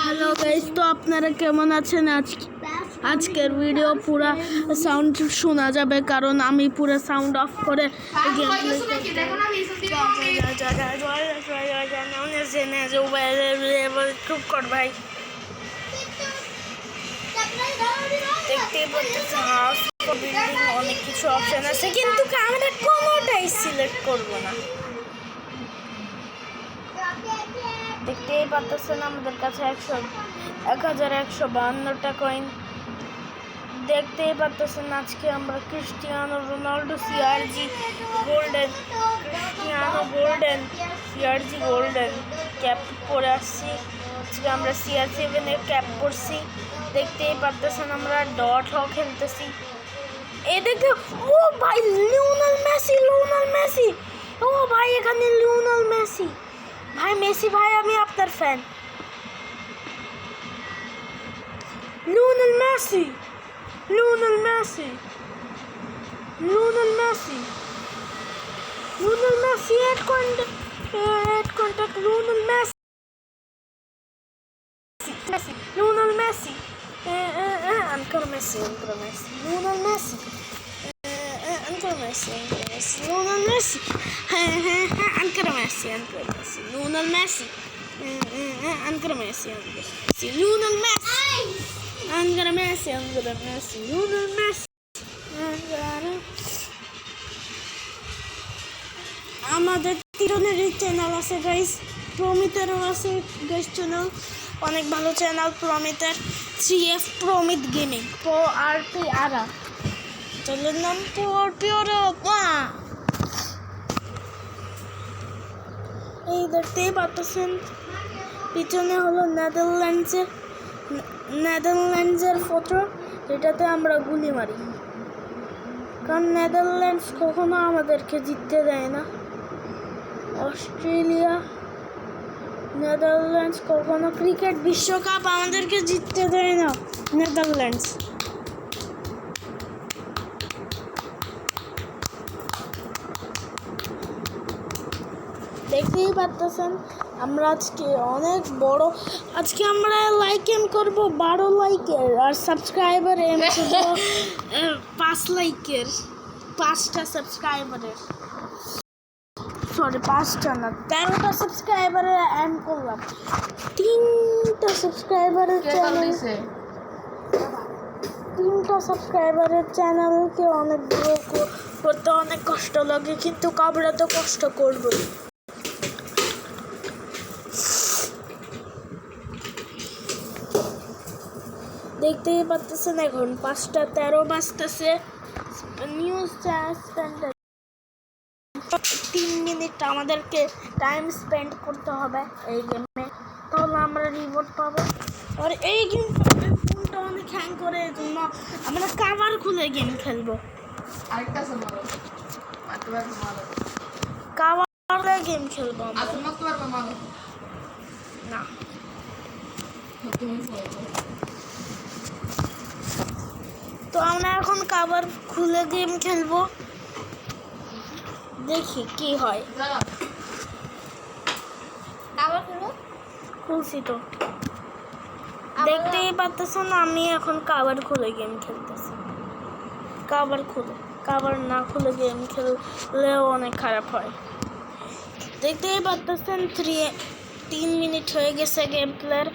Hello guys, তো আপনারা কেমন আছেন? আজকের ভিডিও পুরা সাউন্ড শোনা যাবে কারণ আমি পুরো সাউন্ড অফ করে চুপ কর ভাই। দেখতেই পাচ্ছেন অনেক কিছু অপশন আছে, কিন্তু আমরা কোনোটাই সিলেক্ট করব না। দেখতেই পাচ্ছেন আমাদের কাছে 1152টা কয়েন। দেখতেই পাচ্ছেন আজকে আমরা ক্রিস্টিয়ানো রোনাল্ডো সিআরজি গোল্ডেন ক্যাপ পরে আসছি। আজকে আমরা CR7 এর ক্যাপ পরছি। দেখতেই পাচ্ছেন আমরা ডট হ খেলতেছি। এই দেখে ও ভাই, লিওনেল মেসি। ও ভাই, এখানে লিওনেল মেসি ভাই, ভাই আমি আপনার ফ্যান। লিওনেল মেসি এড contact Lionel Messi ancora Messi Lionel Messi ancora Messi Lionel Messi ancora Messi Lionel Messi ancora Messi Lionel Messi ancora Messi Lionel Messi। আমাদের তিরনেরই চ্যানেল আছে guys, প্রমিতেরও আছে গাইস চ্যানেল, অনেক ভালো চ্যানেল প্রমিতের, 3F প্রমিত gaming RP আরা চ্যানেলের নাম এই দেখতেই পাচ্ছেন পিছনে হলো নেদারল্যান্ডসের ফটো। এটাতে আমরা গুলি মারি কারণ নেদারল্যান্ডস কখনো আমাদেরকে জিততে দেয় না। অস্ট্রেলিয়া, নেদারল্যান্ডস কখনো ক্রিকেট বিশ্বকাপ আমাদেরকে জিততে দেয় না। নেদারল্যান্ডস দেখতেই পাচ্ছেন আমরা আজকে অনেক বড়, আজকে আমরা লাইক এম করবো 12 লাইকের, আর সাবস্ক্রাইবার এম করবো 5 লাইকের, 5টা সাবস্ক্রাইবারের, সরি 5টা না 13টা সাবস্ক্রাইবারের এম করলাম। 3টা সাবস্ক্রাইবারের চ্যানেলকে অনেক গ্রো করতে অনেক কষ্ট লাগে, কিন্তু আমরা তো কষ্ট করবই। দেখতেই পাচ্ছেন এখন 5:13 বাজতেছে। নিউজ 3 মিনিট আমাদেরকে টাইম স্পেন্ড করতে হবে এই গেমে, তাহলে আমরা রিওয়ার্ড পাবো। আর এই গেম ফোনটা অনেক হ্যাং করে, এই জন্য আমরা কাভার খুলে গেম খেলবো। কাভার গেম খেলবো না। তো আমরা এখন কাভার খুলে গেম খেলবো, দেখি কি হয়। খুলছি তো, দেখতেই পাচ্ছেন আমি এখন কাভার খুলে গেম খেলতেছি। কাভার না খুলে গেম খেললেও অনেক খারাপ হয়। দেখতেই পাচ্ছেন 3 মিনিট হয়ে গেছে গেম প্লের।